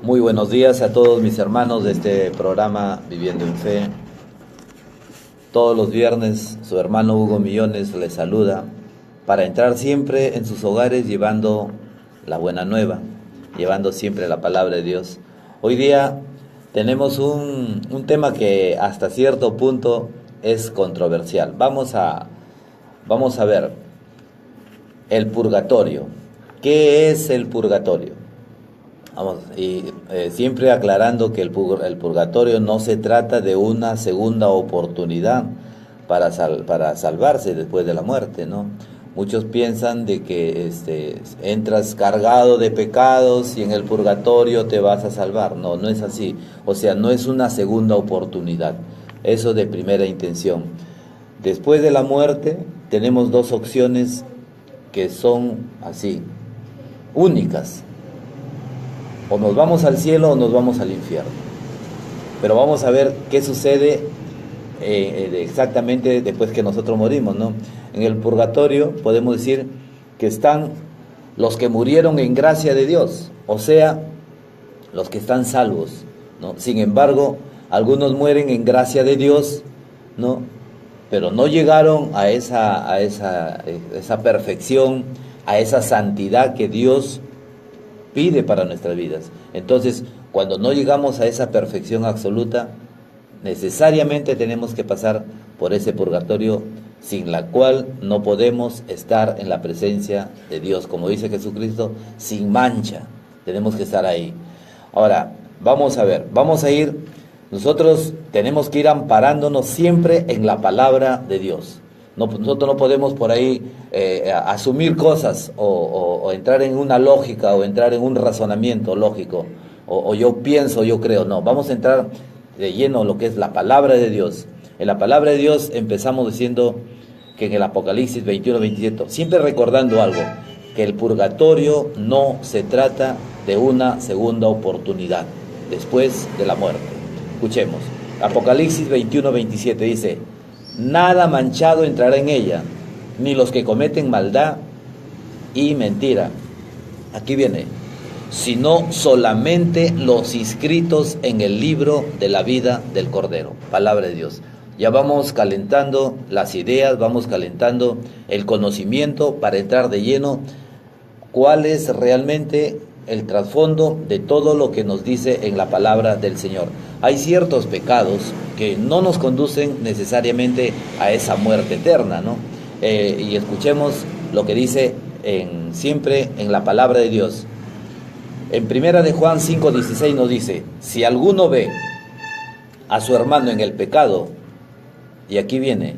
Muy buenos días a todos mis hermanos de este programa Viviendo en Fe. Todos los viernes su hermano Hugo Millones les saluda para entrar siempre en sus hogares llevando la buena nueva, llevando siempre la palabra de Dios. Hoy día tenemos un tema que hasta cierto punto es controversial. Vamos a ver el purgatorio. ¿Qué es el purgatorio? Siempre aclarando que el purgatorio no se trata de una segunda oportunidad para salvarse después de la muerte, ¿no? Muchos piensan de que entras cargado de pecados y en el purgatorio te vas a salvar. No, no es así. O sea, no es una segunda oportunidad. Eso de primera intención. Después de la muerte tenemos dos opciones que son así, únicas. O nos vamos al cielo o nos vamos al infierno. Pero vamos a ver qué sucede exactamente después que nosotros morimos, ¿no? En el purgatorio podemos decir que están los que murieron en gracia de Dios, o sea, los que están salvos, ¿no? Sin embargo, algunos mueren en gracia de Dios, ¿no? Pero no llegaron a esa perfección, a esa santidad que Dios pide para nuestras vidas. Entonces, cuando no llegamos a esa perfección absoluta, necesariamente tenemos que pasar por ese purgatorio, sin la cual no podemos estar en la presencia de Dios, como dice Jesucristo, sin mancha. Tenemos que estar ahí. Ahora, vamos a ver, vamos a ir, nosotros tenemos que ir amparándonos siempre en la palabra de Dios. Nosotros no podemos por ahí asumir cosas o entrar en una lógica o entrar en un razonamiento lógico o yo pienso, yo creo. No, vamos a entrar de lleno en lo que es la palabra de Dios. En la palabra de Dios empezamos diciendo que en el Apocalipsis 21-27, siempre recordando algo, que el purgatorio no se trata de una segunda oportunidad después de la muerte. Escuchemos, Apocalipsis 21-27 dice: nada manchado entrará en ella, ni los que cometen maldad y mentira. Aquí viene, sino solamente los inscritos en el libro de la vida del Cordero. Palabra de Dios. Ya vamos calentando las ideas, vamos calentando el conocimiento para entrar de lleno cuál es realmente el trasfondo de todo lo que nos dice en la palabra del Señor. Hay ciertos pecados que no nos conducen necesariamente a esa muerte eterna, ¿no? Y escuchemos lo que dice siempre en la palabra de Dios. En primera de Juan 5:16 nos dice: si alguno ve a su hermano en el pecado, y aquí viene,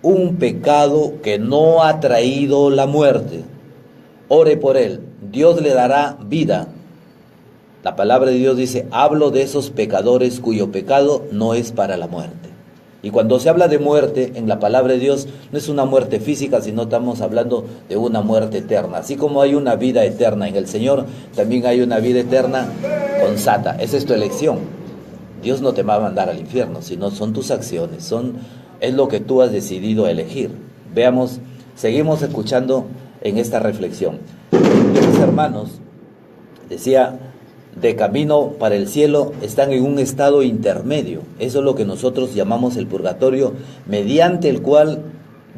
un pecado que no ha traído la muerte, ore por él, Dios le dará vida. La palabra de Dios dice: hablo de esos pecadores cuyo pecado no es para la muerte. Y cuando se habla de muerte en la palabra de Dios, no es una muerte física, sino estamos hablando de una muerte eterna. Así como hay una vida eterna en el Señor, también hay una vida eterna con Sata. Esa es tu elección. Dios no te va a mandar al infierno, sino son tus acciones, es lo que tú has decidido elegir. Veamos, seguimos escuchando en esta reflexión. Mis hermanos, decía, de camino para el cielo, están en un estado intermedio. Eso es lo que nosotros llamamos el purgatorio, mediante el cual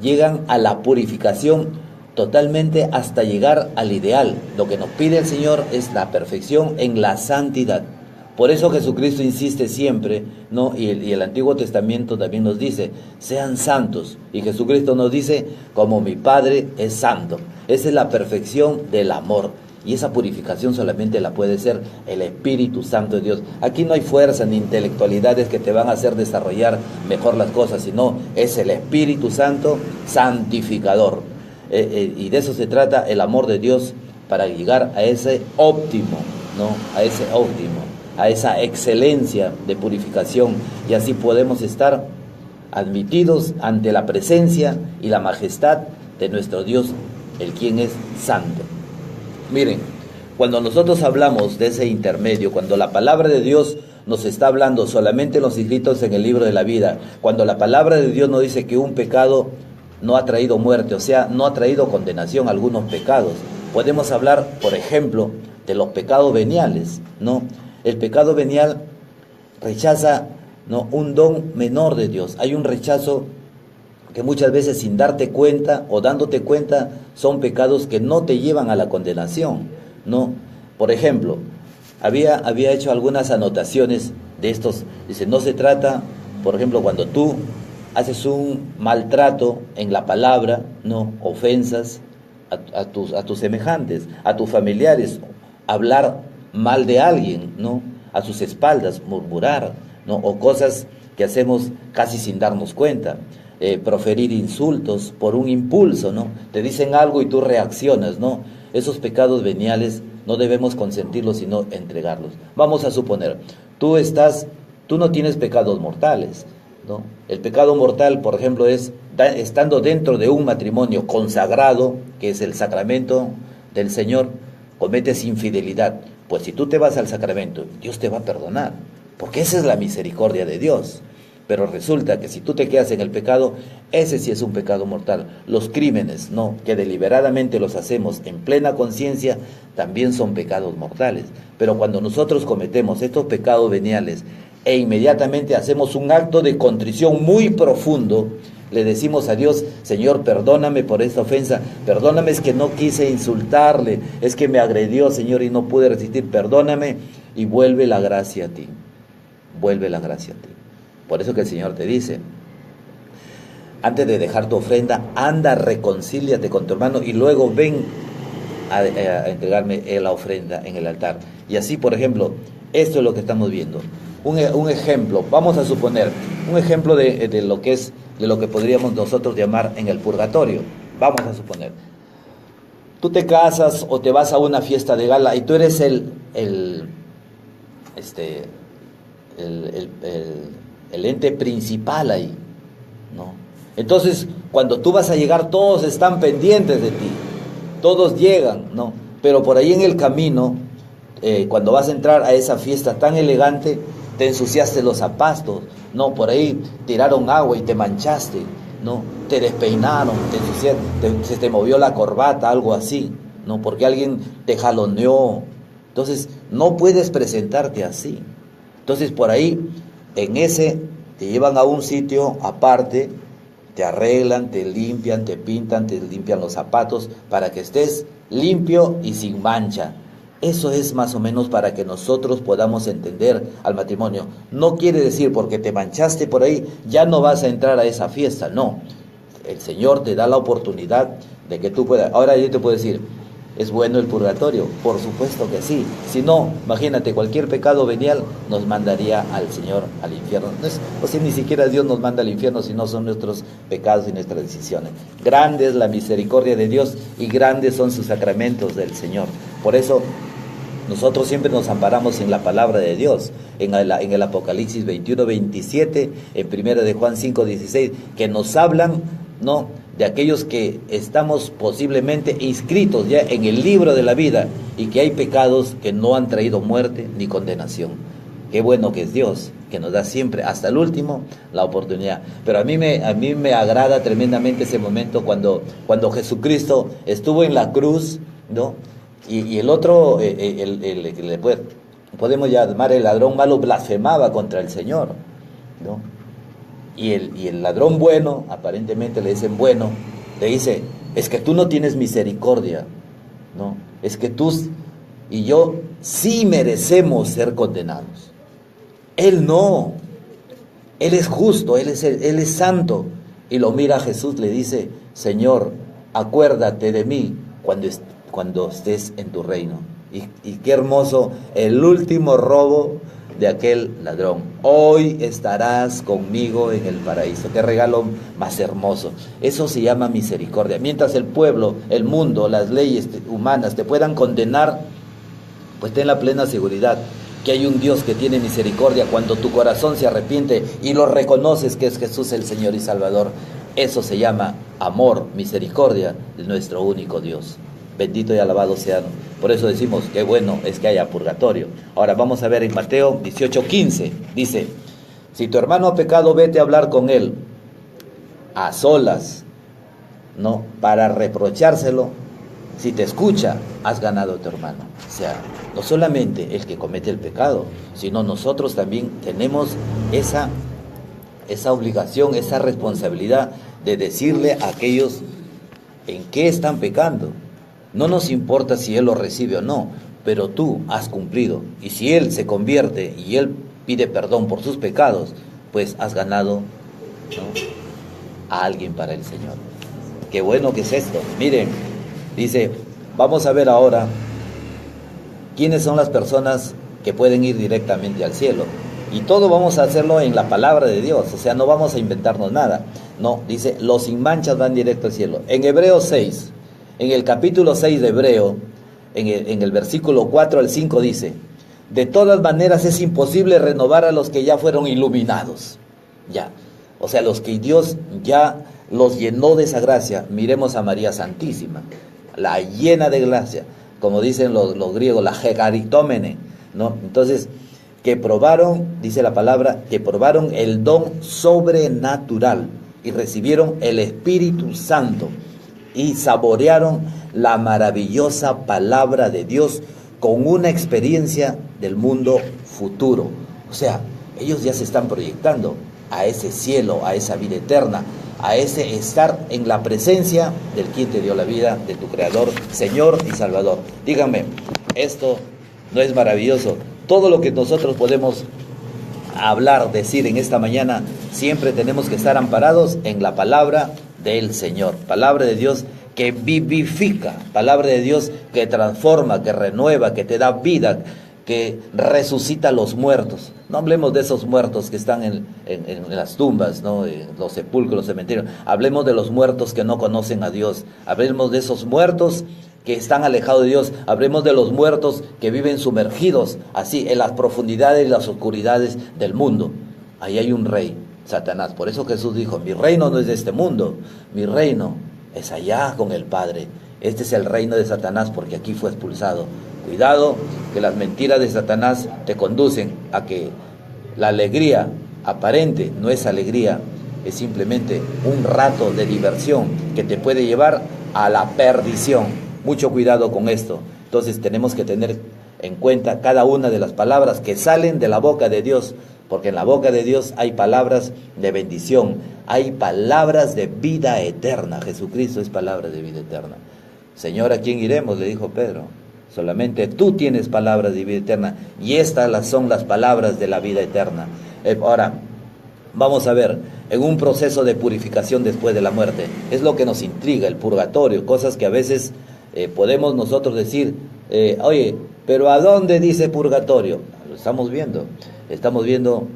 llegan a la purificación totalmente hasta llegar al ideal. Lo que nos pide el Señor es la perfección en la santidad. Por eso Jesucristo insiste siempre, ¿no? Y el Antiguo Testamento también nos dice: sean santos. Y Jesucristo nos dice: como mi Padre es santo. Esa es la perfección del amor. Y esa purificación solamente la puede ser el Espíritu Santo de Dios. Aquí no hay fuerza ni intelectualidades que te van a hacer desarrollar mejor las cosas, sino es el Espíritu Santo santificador. Y de eso se trata el amor de Dios, para llegar a ese óptimo, ¿no? A ese óptimo, a esa excelencia de purificación, y así podemos estar admitidos ante la presencia y la majestad de nuestro Dios, el quien es santo. Miren, cuando nosotros hablamos de ese intermedio, cuando la palabra de Dios nos está hablando solamente los inscritos en el libro de la vida, cuando la palabra de Dios nos dice que un pecado no ha traído muerte, o sea, no ha traído condenación a algunos pecados, podemos hablar, por ejemplo, de los pecados veniales, ¿no? El pecado venial rechaza, ¿no?, un don menor de Dios. Hay un rechazo que muchas veces, sin darte cuenta o dándote cuenta, son pecados que no te llevan a la condenación, ¿no? Por ejemplo, había hecho algunas anotaciones de estos. Dice, no se trata, por ejemplo, cuando tú haces un maltrato en la palabra, ¿no?, ofensas a tus semejantes, a tus familiares, hablar mal de alguien, ¿no?, a sus espaldas, murmurar, ¿no?, o cosas que hacemos casi sin darnos cuenta, proferir insultos por un impulso, ¿no? Te dicen algo y tú reaccionas, ¿no? Esos pecados veniales no debemos consentirlos, sino entregarlos. Vamos a suponer, tú no tienes pecados mortales, ¿no? El pecado mortal, por ejemplo, es estando dentro de un matrimonio consagrado, que es el sacramento del Señor, cometes infidelidad. Pues si tú te vas al sacramento, Dios te va a perdonar, porque esa es la misericordia de Dios. Pero resulta que si tú te quedas en el pecado, ese sí es un pecado mortal. Los crímenes, ¿no?, que deliberadamente los hacemos en plena conciencia, también son pecados mortales. Pero cuando nosotros cometemos estos pecados veniales e inmediatamente hacemos un acto de contrición muy profundo, le decimos a Dios, Señor, perdóname por esta ofensa, perdóname, es que no quise insultarle, es que me agredió, Señor, y no pude resistir, perdóname, y vuelve la gracia a ti, vuelve la gracia a ti. Por eso que el Señor te dice, antes de dejar tu ofrenda, anda, reconcíliate con tu hermano y luego ven a entregarme la ofrenda en el altar. Y así, por ejemplo, esto es lo que estamos viendo. Un ejemplo, vamos a suponer, un ejemplo de lo que podríamos nosotros llamar en el purgatorio. Vamos a suponer, tú te casas o te vas a una fiesta de gala y tú eres el ente principal ahí, ¿no? Entonces, cuando tú vas a llegar, todos están pendientes de ti, todos llegan, ¿no? Pero por ahí en el camino, cuando vas a entrar a esa fiesta tan elegante, te ensuciaste los zapatos, ¿no? Por ahí tiraron agua y te manchaste, ¿no? Te despeinaron, te ensuciaron, se te movió la corbata, algo así, ¿no? Porque alguien te jaloneó. Entonces, no puedes presentarte así. Entonces, por ahí, te llevan a un sitio aparte, te arreglan, te limpian, te pintan, te limpian los zapatos para que estés limpio y sin mancha. Eso es más o menos para que nosotros podamos entender al matrimonio. No quiere decir porque te manchaste por ahí, ya no vas a entrar a esa fiesta, no. El Señor te da la oportunidad de que tú puedas. Ahora yo te puedo decir, ¿es bueno el purgatorio? Por supuesto que sí. Si no, imagínate, cualquier pecado venial nos mandaría al Señor al infierno. O sea, ni siquiera Dios nos manda al infierno, sino son nuestros pecados y nuestras decisiones. Grande es la misericordia de Dios y grandes son sus sacramentos del Señor. Por eso nosotros siempre nos amparamos en la palabra de Dios, en el Apocalipsis 21:27, en 1 de Juan 5:16, que nos hablan, ¿no?, de aquellos que estamos posiblemente inscritos ya en el libro de la vida y que hay pecados que no han traído muerte ni condenación. Qué bueno que es Dios, que nos da siempre, hasta el último, la oportunidad. Pero a mí me agrada tremendamente ese momento cuando Jesucristo estuvo en la cruz, ¿no? Y el otro, podemos llamar el ladrón malo, blasfemaba contra el Señor, ¿no? Y el ladrón bueno, aparentemente le dicen bueno, le dice, es que tú no tienes misericordia, ¿no? Es que tú y yo sí merecemos ser condenados. Él no, Él es justo, Él es santo. Y lo mira a Jesús, le dice, Señor, acuérdate de mí cuando estés en tu reino. Y qué hermoso, el último robo de aquel ladrón. Hoy estarás conmigo en el paraíso. Qué regalo más hermoso. Eso se llama misericordia. Mientras el pueblo, el mundo, las leyes humanas te puedan condenar, pues ten la plena seguridad que hay un Dios que tiene misericordia cuando tu corazón se arrepiente y lo reconoces que es Jesús el Señor y Salvador. Eso se llama amor, misericordia de nuestro único Dios. Bendito y alabado sea. Por eso decimos que bueno es que haya purgatorio. Ahora vamos a ver en Mateo 18:15. Dice, si tu hermano ha pecado, vete a hablar con él a solas, ¿no?, para reprochárselo Si te escucha, has ganado a tu hermano. O sea, no solamente el que comete el pecado, sino nosotros también tenemos esa obligación, esa responsabilidad de decirle a aquellos en qué están pecando. No nos importa si él lo recibe o no, pero tú has cumplido. Y si él se convierte y él pide perdón por sus pecados, pues has ganado, ¿no?, a alguien para el Señor. Qué bueno que es esto. Miren, dice, vamos a ver ahora quiénes son las personas que pueden ir directamente al cielo. Y todo vamos a hacerlo en la palabra de Dios, o sea, no vamos a inventarnos nada. No, dice, los sin manchas van directo al cielo. En Hebreos 6, en el capítulo 6 de Hebreo, en el versículo 4 al 5 dice, de todas maneras es imposible renovar a los que ya fueron iluminados. Ya, o sea, los que Dios ya los llenó de esa gracia. Miremos a María Santísima, la llena de gracia, como dicen los griegos, la hegaritómene, ¿no? Entonces, que probaron, dice la palabra, que probaron el don sobrenatural y recibieron el Espíritu Santo y saborearon la maravillosa palabra de Dios con una experiencia del mundo futuro. O sea, ellos ya se están proyectando a ese cielo, a esa vida eterna, a ese estar en la presencia del quien te dio la vida, de tu Creador, Señor y Salvador. Díganme, ¿esto no es maravilloso? Todo lo que nosotros podemos hablar, decir en esta mañana, siempre tenemos que estar amparados en la palabra del Señor. Palabra de Dios que vivifica, palabra de Dios que transforma, que renueva, que te da vida, que resucita a los muertos. No hablemos de esos muertos que están en las tumbas, ¿no?, en los sepulcros, los cementerios. Hablemos de los muertos que no conocen a Dios. Hablemos de esos muertos que están alejados de Dios. Hablemos de los muertos que viven sumergidos así en las profundidades y las oscuridades del mundo. Ahí hay un rey, Satanás. Por eso Jesús dijo, mi reino no es de este mundo, mi reino es allá con el Padre. Este es el reino de Satanás porque aquí fue expulsado. Cuidado, que las mentiras de Satanás te conducen a que la alegría aparente no es alegría, es simplemente un rato de diversión que te puede llevar a la perdición. Mucho cuidado con esto. Entonces tenemos que tener en cuenta cada una de las palabras que salen de la boca de Dios, porque en la boca de Dios hay palabras de bendición, hay palabras de vida eterna. Jesucristo es palabra de vida eterna. Señor, ¿a quién iremos?, le dijo Pedro. Solamente tú tienes palabras de vida eterna, y estas son las palabras de la vida eterna. Ahora, vamos a ver, en un proceso de purificación después de la muerte, es lo que nos intriga, el purgatorio, cosas que a veces podemos nosotros decir, oye, pero ¿a dónde dice purgatorio? Lo estamos viendo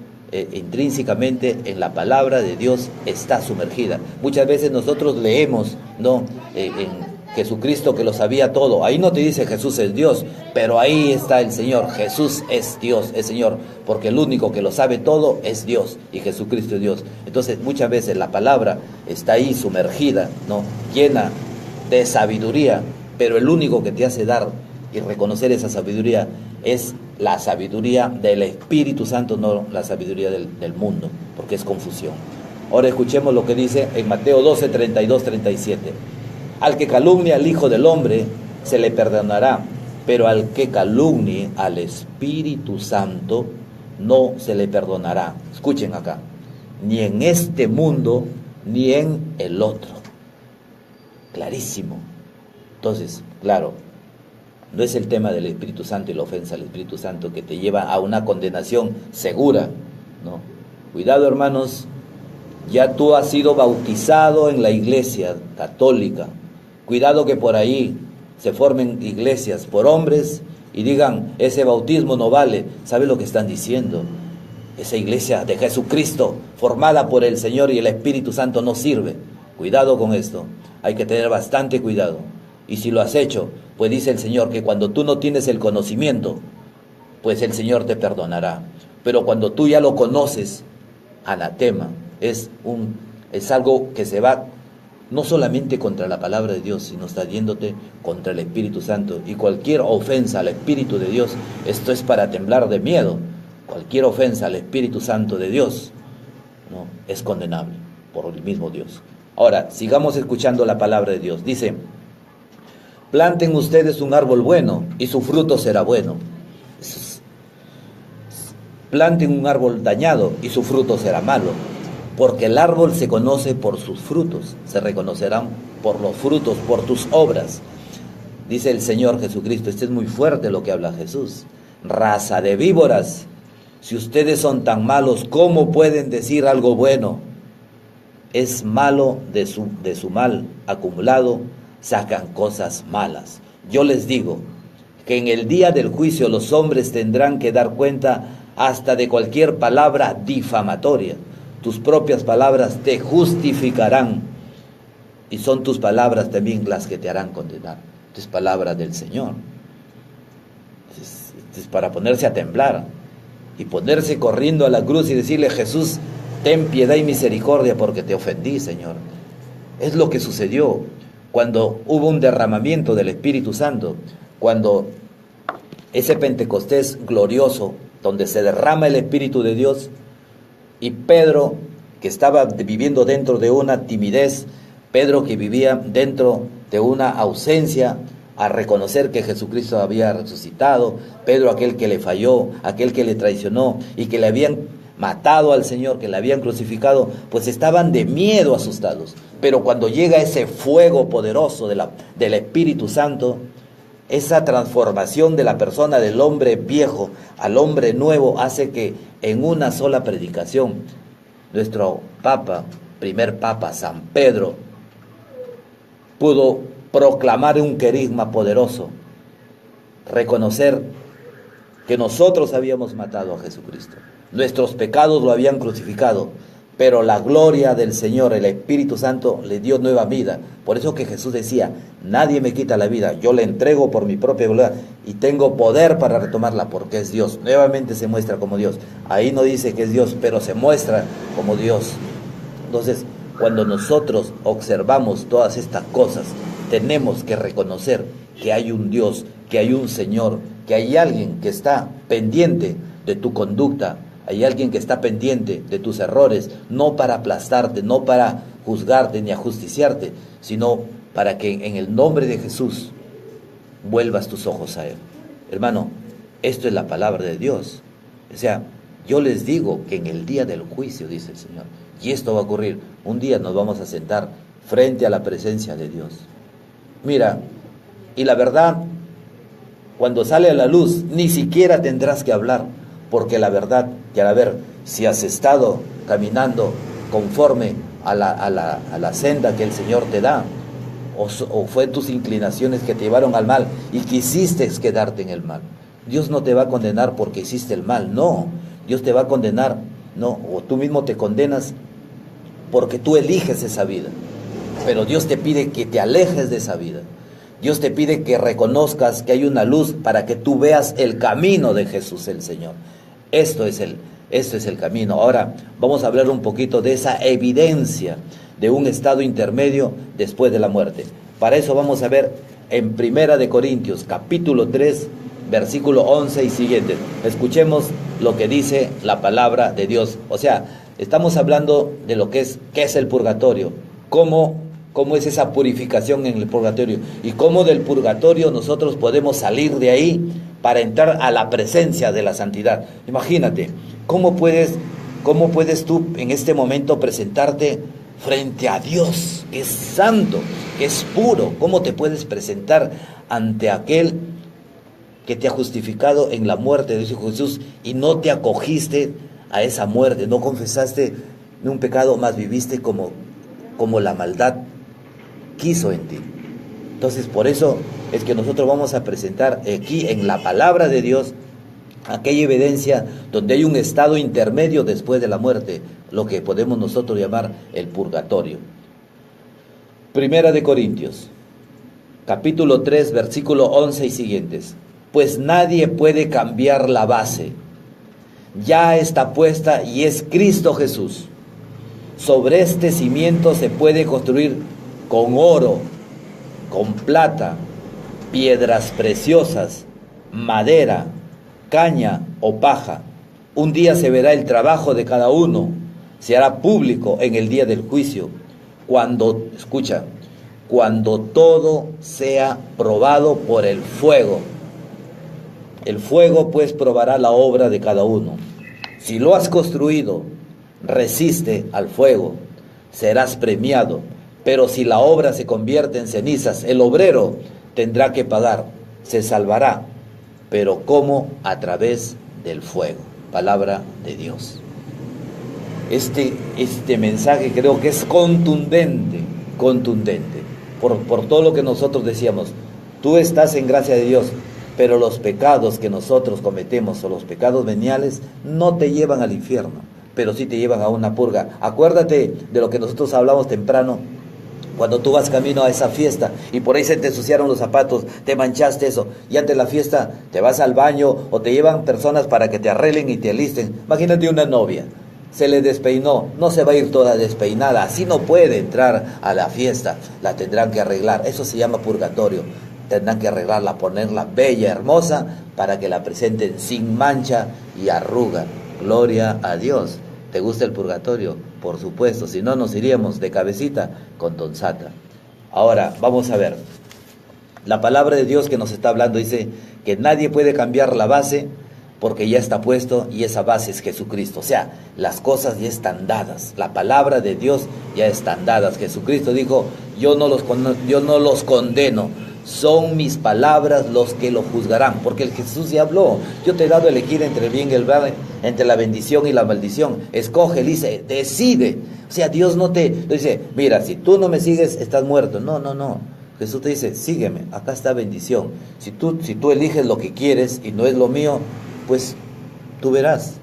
intrínsecamente en la palabra de Dios está sumergida. Muchas veces nosotros leemos, ¿no?, en Jesucristo que lo sabía todo. Ahí no te dice Jesús es Dios, pero ahí está el Señor. Jesús es Dios, es Señor, porque el único que lo sabe todo es Dios, y Jesucristo es Dios. Entonces muchas veces la palabra está ahí sumergida, ¿no?, llena de sabiduría, pero el único que te hace dar y reconocer esa sabiduría es la sabiduría del Espíritu Santo, no la sabiduría del mundo, porque es confusión. Ahora escuchemos lo que dice en Mateo 12, 32, 37. Al que calumnia al Hijo del Hombre se le perdonará, pero al que calumnie al Espíritu Santo no se le perdonará. Escuchen acá, ni en este mundo ni en el otro. Clarísimo. Entonces, claro, no es el tema del Espíritu Santo y la ofensa al Espíritu Santo que te lleva a una condenación segura, ¿no? Cuidado, hermanos, ya tú has sido bautizado en la iglesia católica. Cuidado que por ahí se formen iglesias por hombres y digan, ese bautismo no vale. ¿Sabes lo que están diciendo? Esa iglesia de Jesucristo, formada por el Señor y el Espíritu Santo, no sirve. Cuidado con esto, hay que tener bastante cuidado. Y si lo has hecho, pues dice el Señor que cuando tú no tienes el conocimiento, pues el Señor te perdonará. Pero cuando tú ya lo conoces, anatema, es algo que se va no solamente contra la palabra de Dios, sino está yéndote contra el Espíritu Santo. Y cualquier ofensa al Espíritu de Dios, esto es para temblar de miedo. Cualquier ofensa al Espíritu Santo de Dios, ¿no?, es condenable por el mismo Dios. Ahora, sigamos escuchando la palabra de Dios. Dice, Planten ustedes un árbol bueno y su fruto será bueno. Planten un árbol dañado y su fruto será malo. Porque el árbol se conoce por sus frutos, se reconocerán por los frutos, por tus obras. Dice el Señor Jesucristo, es muy fuerte lo que habla Jesús. Raza de víboras, si ustedes son tan malos, ¿cómo pueden decir algo bueno? Es malo de su mal acumulado, sacan cosas malas. Yo les digo que en el día del juicio los hombres tendrán que dar cuenta hasta de cualquier palabra difamatoria. Tus propias palabras te justificarán y son tus palabras también las que te harán condenar. Es palabra del Señor. Es para ponerse a temblar y ponerse corriendo a la cruz y decirle: Jesús, ten piedad y misericordia porque te ofendí, Señor. Es lo que sucedió cuando hubo un derramamiento del Espíritu Santo, cuando ese Pentecostés glorioso, donde se derrama el Espíritu de Dios, y Pedro, que estaba viviendo dentro de una timidez, Pedro que vivía dentro de una ausencia a reconocer que Jesucristo había resucitado, Pedro aquel que le falló, aquel que le traicionó y que le habían matado al Señor, que le habían crucificado, pues estaban de miedo asustados. Pero cuando llega ese fuego poderoso del Espíritu Santo, esa transformación de la persona del hombre viejo al hombre nuevo hace que en una sola predicación nuestro Papa, primer Papa San Pedro, pudo proclamar un querigma poderoso, reconocer que nosotros habíamos matado a Jesucristo, nuestros pecados lo habían crucificado, pero la gloria del Señor, el Espíritu Santo, le dio nueva vida. Por eso que Jesús decía: nadie me quita la vida, yo la entrego por mi propia voluntad y tengo poder para retomarla porque es Dios. Nuevamente se muestra como Dios. Ahí no dice que es Dios, pero se muestra como Dios. Entonces, cuando nosotros observamos todas estas cosas, tenemos que reconocer que hay un Dios, que hay un Señor, que hay alguien que está pendiente de tu conducta, hay alguien que está pendiente de tus errores, no para aplastarte, no para juzgarte ni ajusticiarte, sino para que en el nombre de Jesús vuelvas tus ojos a Él. Hermano, esto es la palabra de Dios. O sea, yo les digo que en el día del juicio, dice el Señor, y esto va a ocurrir, un día nos vamos a sentar frente a la presencia de Dios. Mira, y la verdad, cuando sale a la luz, ni siquiera tendrás que hablar, porque la verdad, que a ver, si has estado caminando conforme a la senda que el Señor te da, o fue tus inclinaciones que te llevaron al mal y quisiste quedarte en el mal, Dios no te va a condenar porque hiciste el mal, no, Dios te va a condenar, no, o tú mismo te condenas porque tú eliges esa vida, pero Dios te pide que te alejes de esa vida. Dios te pide que reconozcas que hay una luz para que tú veas el camino de Jesús el Señor. Esto es el camino. Ahora vamos a hablar un poquito de esa evidencia de un estado intermedio después de la muerte. Para eso vamos a ver en Primera de Corintios, capítulo 3, versículo 11 y siguiente. Escuchemos lo que dice la palabra de Dios. O sea, estamos hablando de lo que es el purgatorio, cómo es esa purificación en el purgatorio y cómo del purgatorio nosotros podemos salir de ahí para entrar a la presencia de la santidad. Imagínate, ¿cómo puedes tú en este momento presentarte frente a Dios, que es santo, que es puro? ¿Cómo te puedes presentar ante aquel que te ha justificado en la muerte de Jesús y no te acogiste a esa muerte, no confesaste un pecado, más viviste como la maldad quiso en ti? Entonces, por eso es que nosotros vamos a presentar aquí en la palabra de Dios aquella evidencia donde hay un estado intermedio después de la muerte, lo que podemos nosotros llamar el purgatorio. Primera de Corintios, capítulo 3, versículo 11 y siguientes. Pues nadie puede cambiar la base, ya está puesta y es Cristo Jesús. Sobre este cimiento se puede construir con oro, con plata, piedras preciosas, madera, caña o paja. Un día se verá el trabajo de cada uno, se hará público en el día del juicio, cuando cuando todo sea probado por el fuego. El fuego pues probará la obra de cada uno. Si lo has construido, resiste al fuego, serás premiado. Pero si la obra se convierte en cenizas, el obrero tendrá que pagar, se salvará, pero ¿cómo? A través del fuego. Palabra de Dios. Este mensaje creo que es contundente, por todo lo que nosotros decíamos. Tú estás en gracia de Dios, pero los pecados que nosotros cometemos, o los pecados veniales, no te llevan al infierno, pero sí te llevan a una purga. Acuérdate de lo que nosotros hablamos temprano, cuando tú vas camino a esa fiesta y por ahí se te ensuciaron los zapatos, te manchaste eso, y antes de la fiesta te vas al baño o te llevan personas para que te arreglen y te alisten. Imagínate una novia, se le despeinó, no se va a ir toda despeinada, así no puede entrar a la fiesta, la tendrán que arreglar. Eso se llama purgatorio. Tendrán que arreglarla, ponerla bella, hermosa, para que la presenten sin mancha y arruga. Gloria a Dios. ¿Te gusta el purgatorio? Por supuesto, si no nos iríamos de cabecita con Don Sata. Ahora, vamos a ver. La palabra de Dios que nos está hablando dice que nadie puede cambiar la base porque ya está puesto y esa base es Jesucristo. O sea, las cosas ya están dadas. La palabra de Dios ya están dadas. Jesucristo dijo, yo no los condeno. Son mis palabras los que lo juzgarán, porque el Jesús ya habló. Yo te he dado a elegir entre el bien y el mal, entre la bendición y la maldición. Escoge, dice, decide. O sea, Dios no te dice, mira, si tú no me sigues, estás muerto. No. Jesús te dice, sígueme, acá está bendición. Si tú eliges lo que quieres y no es lo mío, pues tú verás.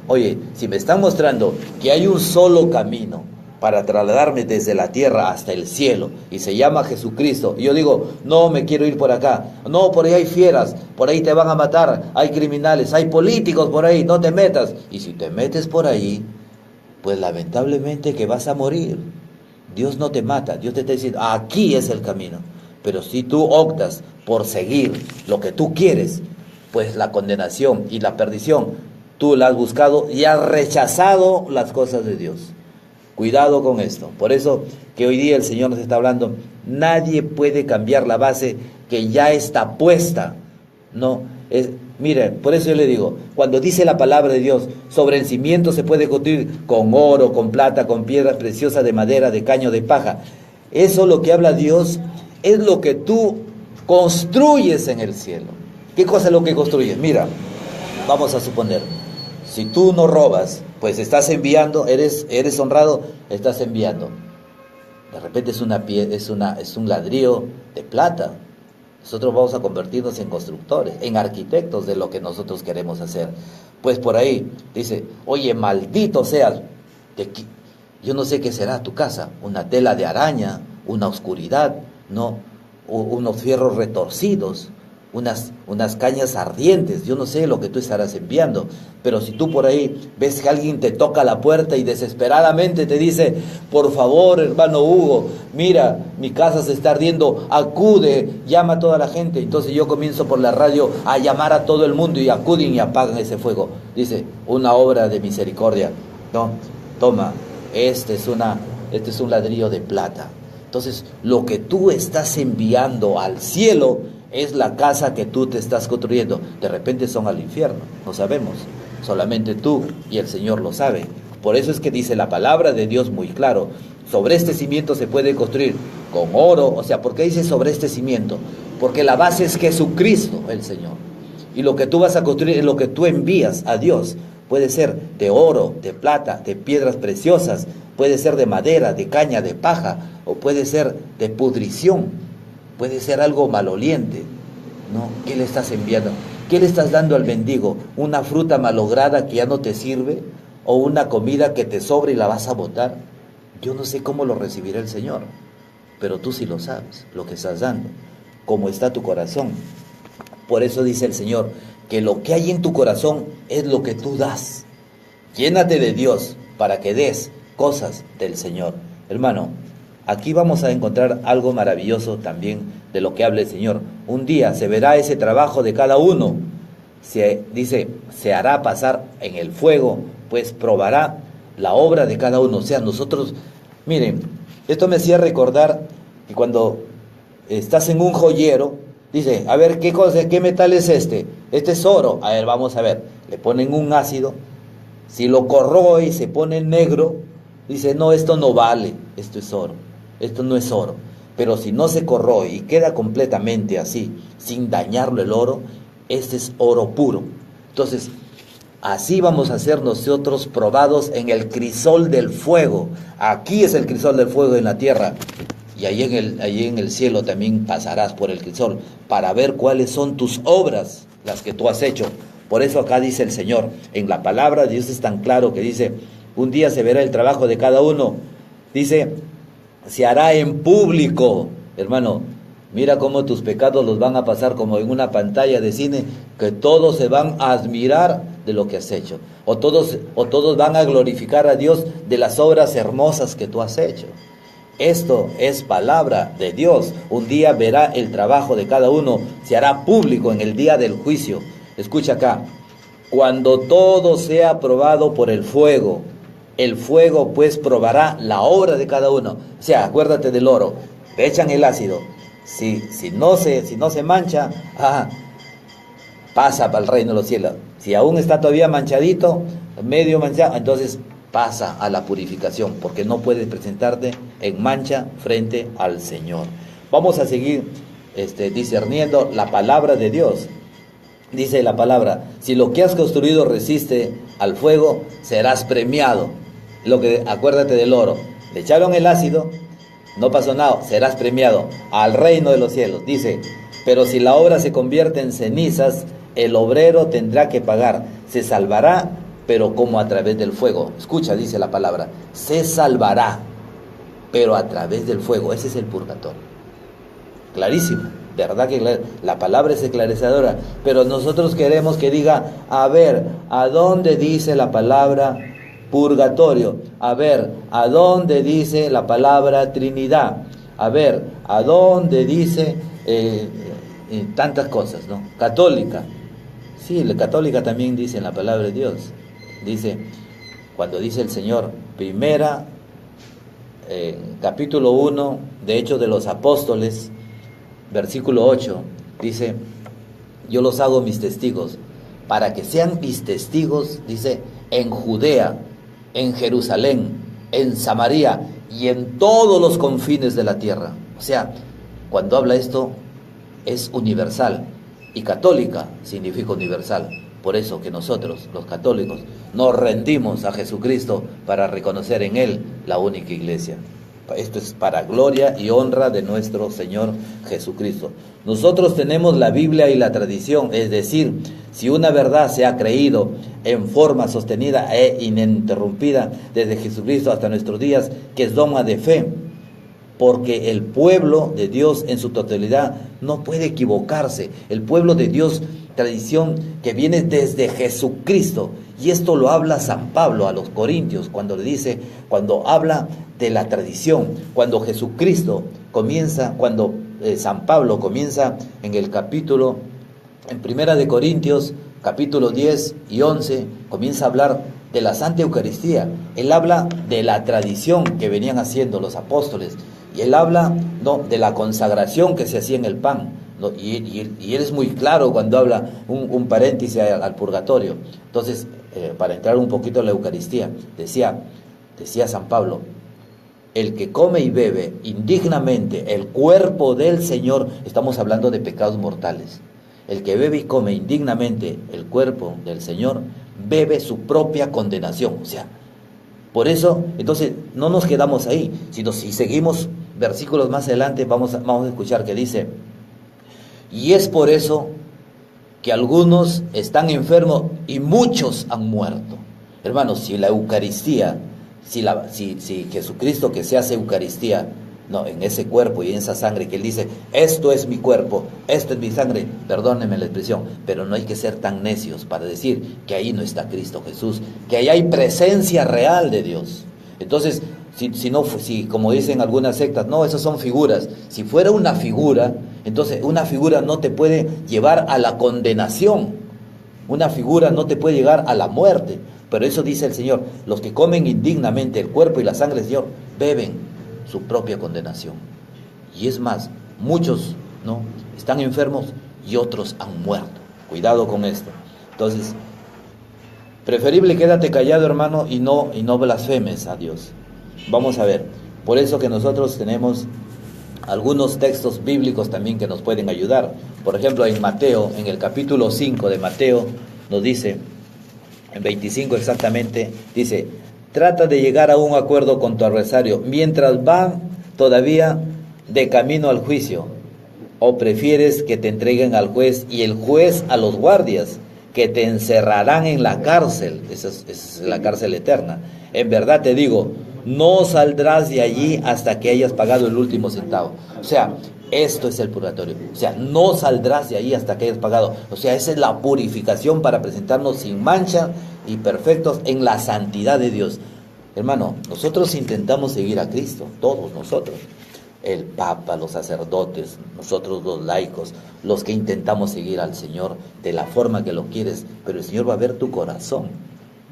Oye, si me están mostrando que hay un solo camino para trasladarme desde la tierra hasta el cielo, y se llama Jesucristo, y yo digo, no me quiero ir por acá, no, por ahí hay fieras, por ahí te van a matar, hay criminales, hay políticos por ahí, no te metas, y si te metes por ahí, pues lamentablemente que vas a morir. Dios no te mata, Dios te está diciendo, aquí es el camino, pero si tú optas por seguir lo que tú quieres, pues la condenación y la perdición, tú la has buscado y has rechazado las cosas de Dios. Cuidado con esto. Por eso que hoy día el Señor nos está hablando, nadie puede cambiar la base que ya está puesta. No, miren, por eso yo le digo, cuando dice la palabra de Dios, sobre el cimiento se puede construir con oro, con plata, con piedras preciosas de madera, de caño, de paja. Eso lo que habla Dios es lo que tú construyes en el cielo. ¿Qué cosa es lo que construyes? Mira, vamos a suponer, si tú no robas, pues estás enviando, eres honrado, estás enviando. De repente es un ladrillo de plata. Nosotros vamos a convertirnos en constructores, en arquitectos de lo que nosotros queremos hacer. Pues por ahí dice, oye, maldito seas. Yo no sé qué será tu casa, una tela de araña, una oscuridad, ¿no? Unos fierros retorcidos, unas cañas ardientes, yo no sé lo que tú estarás enviando, pero si tú por ahí ves que alguien te toca la puerta y desesperadamente te dice, por favor, hermano Hugo, mira, mi casa se está ardiendo, acude, llama a toda la gente, entonces yo comienzo por la radio a llamar a todo el mundo y acuden y apagan ese fuego, dice, una obra de misericordia, no, toma, este es un ladrillo de plata. Entonces, lo que tú estás enviando al cielo es la casa que tú te estás construyendo. De repente son al infierno, no sabemos. Solamente tú y el Señor lo saben. Por eso es que dice la palabra de Dios muy claro. Sobre este cimiento se puede construir con oro. O sea, ¿por qué dice sobre este cimiento? Porque la base es Jesucristo, el Señor. Y lo que tú vas a construir es lo que tú envías a Dios. Puede ser de oro, de plata, de piedras preciosas. Puede ser de madera, de caña, de paja. O puede ser de pudrición. Puede ser algo maloliente, ¿no? ¿Qué le estás enviando? ¿Qué le estás dando al mendigo? ¿Una fruta malograda que ya no te sirve? ¿O una comida que te sobra y la vas a botar? Yo no sé cómo lo recibirá el Señor, pero tú sí lo sabes, lo que estás dando, cómo está tu corazón. Por eso dice el Señor, que lo que hay en tu corazón es lo que tú das. Llénate de Dios para que des cosas del Señor. Hermano, aquí vamos a encontrar algo maravilloso también de lo que habla el Señor. Un día se verá ese trabajo de cada uno. Se hará pasar en el fuego, pues probará la obra de cada uno. O sea, nosotros, miren, esto me hacía recordar Y cuando estás en un joyero, dice, a ver, ¿qué cosa, qué metal es este? Este es oro. A ver, vamos a ver. Le ponen un ácido. Si lo corroe y se pone negro, dice, no, esto no vale, esto es oro. Esto no es oro. Pero si no se corroe y queda completamente así, sin dañarlo el oro, este es oro puro. Entonces, así vamos a ser nosotros probados en el crisol del fuego. Aquí es el crisol del fuego en la tierra. Y allí en el cielo también pasarás por el crisol para ver cuáles son tus obras, las que tú has hecho. Por eso acá dice el Señor, en la palabra de Dios es tan claro que dice, un día se verá el trabajo de cada uno. Dice, se hará en público. Hermano, mira cómo tus pecados los van a pasar como en una pantalla de cine, que todos se van a admirar de lo que has hecho. O todos van a glorificar a Dios de las obras hermosas que tú has hecho. Esto es palabra de Dios. Un día verá el trabajo de cada uno, se hará público en el día del juicio. Escucha acá, cuando todo sea probado por el fuego pues probará la obra de cada uno. O sea, acuérdate del oro, le echan el ácido, si no se mancha, pasa para el reino de los cielos. Si aún está todavía manchadito, medio manchado, entonces pasa a la purificación, porque no puedes presentarte en mancha frente al Señor. Vamos a seguir discerniendo la palabra de Dios. Dice la palabra, si lo que has construido resiste al fuego, serás premiado. Acuérdate del oro, le echaron el ácido, no pasó nada, serás premiado al reino de los cielos. Dice, pero si la obra se convierte en cenizas, el obrero tendrá que pagar, se salvará, pero como a través del fuego. Escucha, dice la palabra, se salvará, pero a través del fuego. Ese es el purgatorio. Clarísimo, ¿verdad que la palabra es esclarecedora? Pero nosotros queremos que diga, a ver, ¿a dónde dice la palabra purgatorio? A ver, ¿a dónde dice la palabra Trinidad? A ver, ¿a dónde dice tantas cosas, ¿no? Católica. Sí, la católica también dice en la palabra de Dios. Dice, cuando dice el Señor, capítulo 1 de Hechos de los Apóstoles, versículo 8, dice, yo los hago mis testigos, para que sean mis testigos, dice, en Judea, en Jerusalén, en Samaria y en todos los confines de la tierra. O sea, cuando habla esto, es universal, y católica significa universal. Por eso que nosotros, los católicos, nos rendimos a Jesucristo para reconocer en Él la única iglesia. Esto es para gloria y honra de nuestro Señor Jesucristo. Nosotros tenemos la Biblia y la tradición, es decir, si una verdad se ha creído en forma sostenida e ininterrumpida desde Jesucristo hasta nuestros días, que es dogma de fe, porque el pueblo de Dios en su totalidad no puede equivocarse. El pueblo de Dios, tradición que viene desde Jesucristo, y esto lo habla San Pablo a los Corintios cuando habla de la tradición, cuando Jesucristo comienza, cuando San Pablo comienza en el capítulo, en Primera de Corintios, capítulo 10 y 11, comienza a hablar de la Santa Eucaristía. Él habla de la tradición que venían haciendo los apóstoles, y él habla de la consagración que se hacía en el pan, y él es muy claro cuando habla un paréntesis al purgatorio. Entonces, para entrar un poquito en la Eucaristía, decía San Pablo, el que come y bebe indignamente el cuerpo del Señor, estamos hablando de pecados mortales, el que bebe y come indignamente el cuerpo del Señor, bebe su propia condenación. O sea, por eso, entonces, no nos quedamos ahí, sino si seguimos versículos más adelante, vamos a escuchar que dice, y es por eso que algunos están enfermos y muchos han muerto. Hermanos, si la Eucaristía, si Jesucristo que se hace Eucaristía, en ese cuerpo y en esa sangre, que Él dice, esto es mi cuerpo, esto es mi sangre, perdónenme la expresión, pero no hay que ser tan necios para decir que ahí no está Cristo Jesús, que ahí hay presencia real de Dios. Entonces, si como dicen algunas sectas, no, esas son figuras. Si fuera una figura, entonces una figura no te puede llevar a la condenación, una figura no te puede llevar a la muerte. Pero eso dice el Señor, los que comen indignamente el cuerpo y la sangre del Señor, beben su propia condenación. Y es más, muchos, ¿no?, están enfermos y otros han muerto. Cuidado con esto. Entonces, preferible quédate callado, hermano, y no blasfemes a Dios. Vamos a ver, por eso que nosotros tenemos algunos textos bíblicos también que nos pueden ayudar. Por ejemplo, en Mateo, en el capítulo 5 de Mateo, nos dice, en 25 exactamente, dice: trata de llegar a un acuerdo con tu adversario mientras van todavía de camino al juicio, o prefieres que te entreguen al juez y el juez a los guardias, que te encerrarán en la cárcel. Esa es la cárcel eterna. En verdad te digo, no saldrás de allí hasta que hayas pagado el último centavo. O sea, esto es el purgatorio. O sea, no saldrás de allí hasta que hayas pagado. O sea, esa es la purificación para presentarnos sin mancha y perfectos en la santidad de Dios. Hermano, nosotros intentamos seguir a Cristo, todos nosotros. El Papa, los sacerdotes, nosotros los laicos, los que intentamos seguir al Señor de la forma que lo quieres, pero el Señor va a ver tu corazón,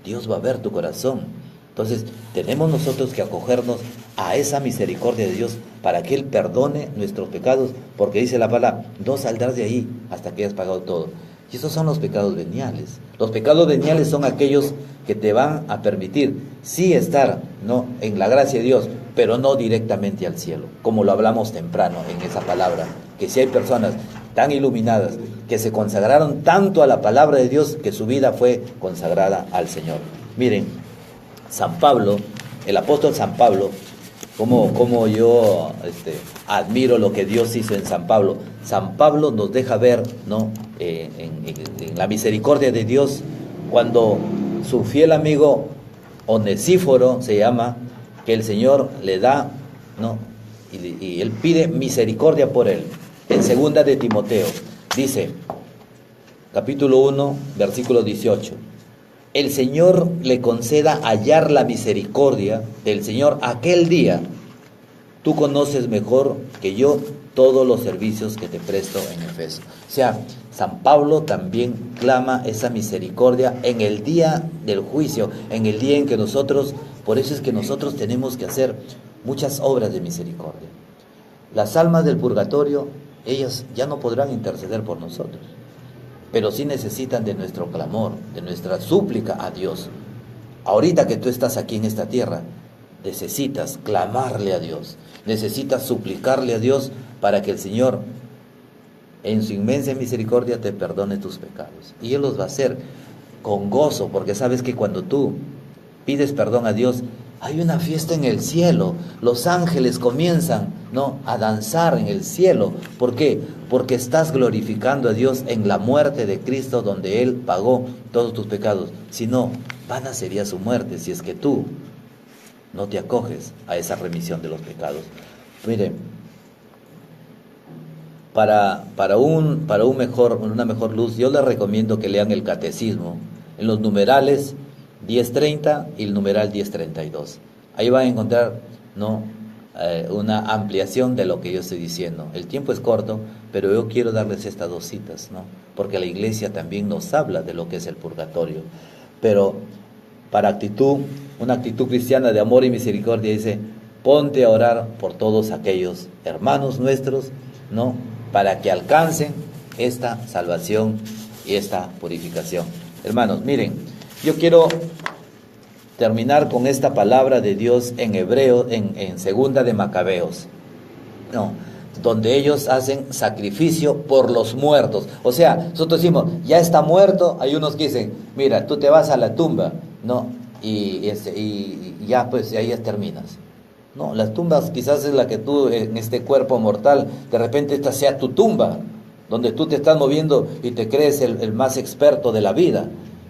Dios va a ver tu corazón. Entonces tenemos nosotros que acogernos a esa misericordia de Dios para que Él perdone nuestros pecados, porque dice la palabra, no saldrás de ahí hasta que hayas pagado todo. Y esos son los pecados veniales. Los pecados veniales son aquellos que te van a permitir sí estar, ¿no?, en la gracia de Dios, pero no directamente al cielo, como lo hablamos temprano en esa palabra, que si hay personas tan iluminadas que se consagraron tanto a la palabra de Dios que su vida fue consagrada al Señor. Miren, San Pablo, el apóstol San Pablo, como yo admiro lo que Dios hizo en San Pablo. San Pablo nos deja ver, ¿no?, en la misericordia de Dios, cuando su fiel amigo Onesíforo se llama, que el Señor le da, ¿no?, y él pide misericordia por él. En 2 de Timoteo dice, capítulo 1, versículo 18: el Señor le conceda hallar la misericordia del Señor aquel día. Tú conoces mejor que yo todos los servicios que te presto en Efeso. O sea, San Pablo también clama esa misericordia en el día del juicio, en el día en que nosotros, por eso es que nosotros tenemos que hacer muchas obras de misericordia. Las almas del purgatorio, ellas ya no podrán interceder por nosotros, pero sí necesitan de nuestro clamor, de nuestra súplica a Dios. Ahorita que tú estás aquí en esta tierra, necesitas clamarle a Dios, necesitas suplicarle a Dios para que el Señor, en su inmensa misericordia, te perdone tus pecados. Y Él los va a hacer con gozo, porque sabes que cuando tú pides perdón a Dios, hay una fiesta en el cielo. Los ángeles comienzan, ¿no?, a danzar en el cielo. ¿Por qué? Porque estás glorificando a Dios en la muerte de Cristo, donde Él pagó todos tus pecados. Si no, vana sería su muerte si es que tú no te acoges a esa remisión de los pecados. Mire, para una mejor luz, yo les recomiendo que lean el catecismo en los numerales 1030 y el numeral 1032. Ahí van a encontrar, ¿no?, una ampliación de lo que yo estoy diciendo. El tiempo es corto, pero yo quiero darles estas dos citas, ¿no?, porque la Iglesia también nos habla de lo que es el purgatorio. Pero para una actitud cristiana de amor y misericordia, dice: ponte a orar por todos aquellos hermanos nuestros, ¿no?, para que alcancen esta salvación y esta purificación. Hermanos, miren, yo quiero terminar con esta palabra de Dios en hebreo, en 2 de Macabeos, no, donde ellos hacen sacrificio por los muertos. O sea, nosotros decimos, ya está muerto. Hay unos que dicen, mira, tú te vas a la tumba, ¿no?, y ya, pues, y ahí ya terminas. No, las tumbas quizás es la que tú, en este cuerpo mortal, de repente esta sea tu tumba, donde tú te estás moviendo y te crees el más experto de la vida,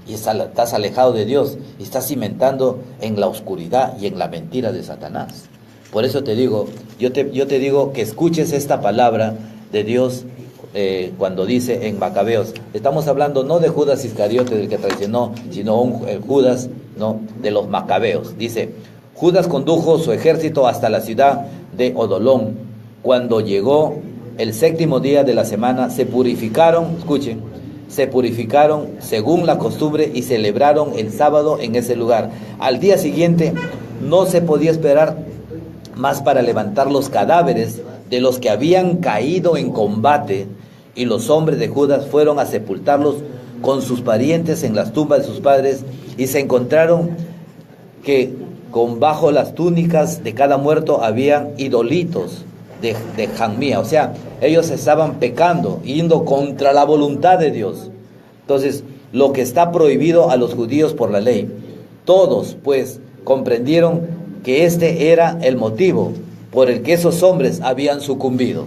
y estás alejado de Dios, y estás cimentando en la oscuridad y en la mentira de Satanás. Por eso te digo, yo te digo que escuches esta palabra de Dios cuando dice en Macabeos. Estamos hablando no de Judas Iscariote, del que traicionó, sino Judas, ¿no?, de los Macabeos. Dice: Judas condujo su ejército hasta la ciudad de Odolón. Cuando llegó el 7º día de la semana, se purificaron, escuchen, se purificaron según la costumbre y celebraron el sábado en ese lugar. Al día siguiente no se podía esperar más para levantar los cadáveres de los que habían caído en combate, y los hombres de Judas fueron a sepultarlos con sus parientes en las tumbas de sus padres, y se encontraron que con bajo las túnicas de cada muerto habían idolitos de Jamía. O sea, ellos estaban pecando, yendo contra la voluntad de Dios. Entonces, lo que está prohibido a los judíos por la ley. Todos, pues, comprendieron que este era el motivo por el que esos hombres habían sucumbido.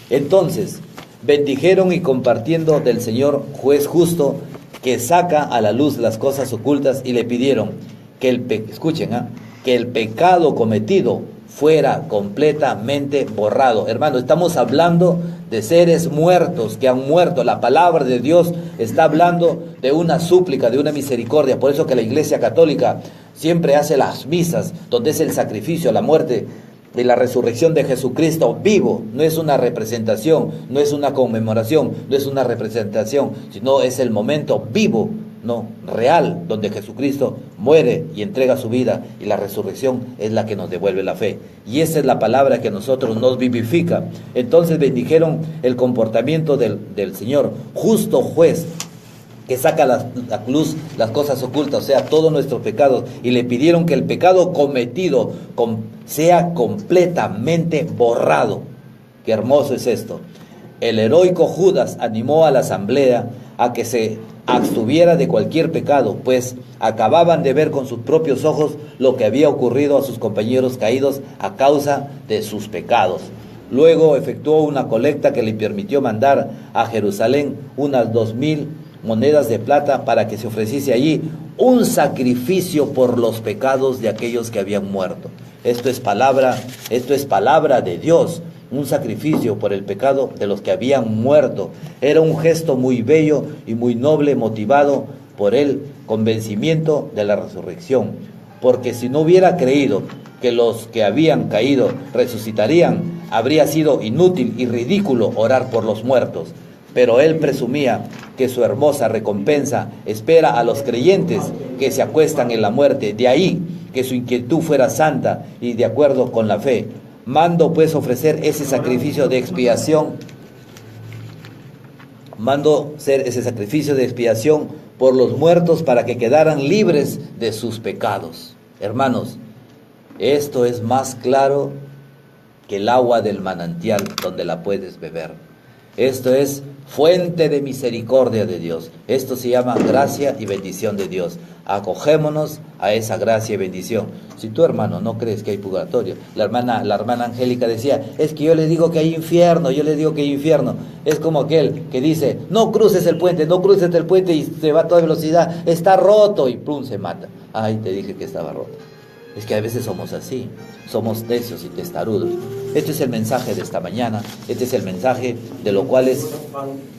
Entonces, bendijeron y compartiendo del Señor, juez justo, que saca a la luz las cosas ocultas, y le pidieron que que el pecado cometido fuera completamente borrado. Hermano, estamos hablando de seres muertos que han muerto. La palabra de Dios está hablando de una súplica, de una misericordia. Por eso que la Iglesia Católica siempre hace las misas, donde es el sacrificio, la muerte y la resurrección de Jesucristo vivo. No es una representación, no es una conmemoración, no es una representación, sino es el momento vivo, no real, donde Jesucristo muere y entrega su vida, y la resurrección es la que nos devuelve la fe. Y esa es la palabra que a nosotros nos vivifica. Entonces bendijeron el comportamiento del Señor, justo juez, que saca a la luz las cosas ocultas, o sea, todos nuestros pecados, y le pidieron que el pecado cometido sea completamente borrado. Qué hermoso es esto. El heroico Judas animó a la asamblea a que se abstuviera de cualquier pecado, pues acababan de ver con sus propios ojos lo que había ocurrido a sus compañeros caídos a causa de sus pecados. Luego efectuó una colecta que le permitió mandar a Jerusalén unas 2,000 monedas de plata para que se ofreciese allí un sacrificio por los pecados de aquellos que habían muerto. Esto es palabra de Dios. Un sacrificio por el pecado de los que habían muerto. Era un gesto muy bello y muy noble, motivado por el convencimiento de la resurrección. Porque si no hubiera creído que los que habían caído resucitarían, habría sido inútil y ridículo orar por los muertos. Pero él presumía que su hermosa recompensa espera a los creyentes que se acuestan en la muerte. De ahí que su inquietud fuera santa y de acuerdo con la fe. Mando pues ofrecer ese sacrificio de expiación. Mando ser ese sacrificio de expiación por los muertos para que quedaran libres de sus pecados. Hermanos, esto es más claro que el agua del manantial donde la puedes beber. Esto es fuente de misericordia de Dios. Esto se llama gracia y bendición de Dios. Acogémonos a esa gracia y bendición. Si tú, hermano, no crees que hay purgatorio, la hermana Angélica decía, es que yo le digo que hay infierno, Es como aquel que dice, no cruces el puente, y se va a toda velocidad, está roto, y plum, se mata. Ay, te dije que estaba roto. Es que a veces somos así, somos necios y testarudos. Este es el mensaje de esta mañana, este es el mensaje de lo cual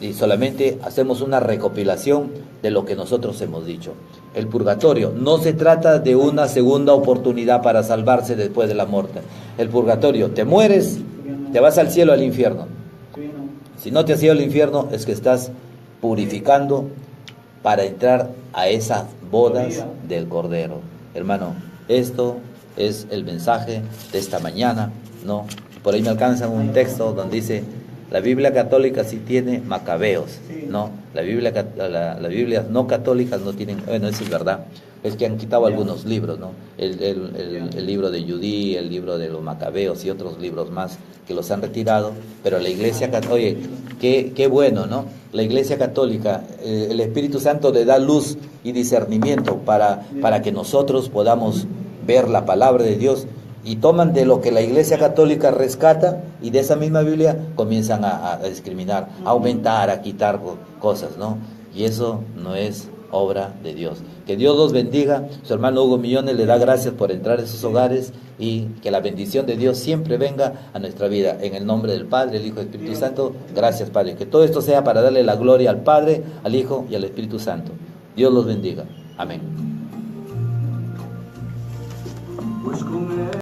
y solamente hacemos una recopilación de lo que nosotros hemos dicho. El purgatorio no se trata de una segunda oportunidad para salvarse después de la muerte. El purgatorio, te mueres, te vas al cielo o al infierno. Si no te has ido al infierno, es que estás purificando para entrar a esas bodas del Cordero. Hermano, esto es el mensaje de esta mañana, ¿no? Por ahí me alcanzan un texto donde dice, la Biblia católica sí tiene macabeos, ¿no? Las Biblias no católicas no tienen, bueno, eso es verdad, es que han quitado algunos libros, ¿no? El libro de Judí, el libro de los macabeos y otros libros más que los han retirado, pero la Iglesia Católica, oye, qué bueno, ¿no? La Iglesia Católica, el Espíritu Santo le da luz y discernimiento para que nosotros podamos ver la palabra de Dios, y toman de lo que la Iglesia Católica rescata y de esa misma Biblia comienzan a discriminar, a aumentar, a quitar cosas, ¿no? Y eso no es obra de Dios. Que Dios los bendiga. Su hermano Hugo Millones le da gracias por entrar en sus hogares, y que la bendición de Dios siempre venga a nuestra vida. En el nombre del Padre, el Hijo y el Espíritu Santo. Gracias, Padre. Que todo esto sea para darle la gloria al Padre, al Hijo y al Espíritu Santo. Dios los bendiga. Amén.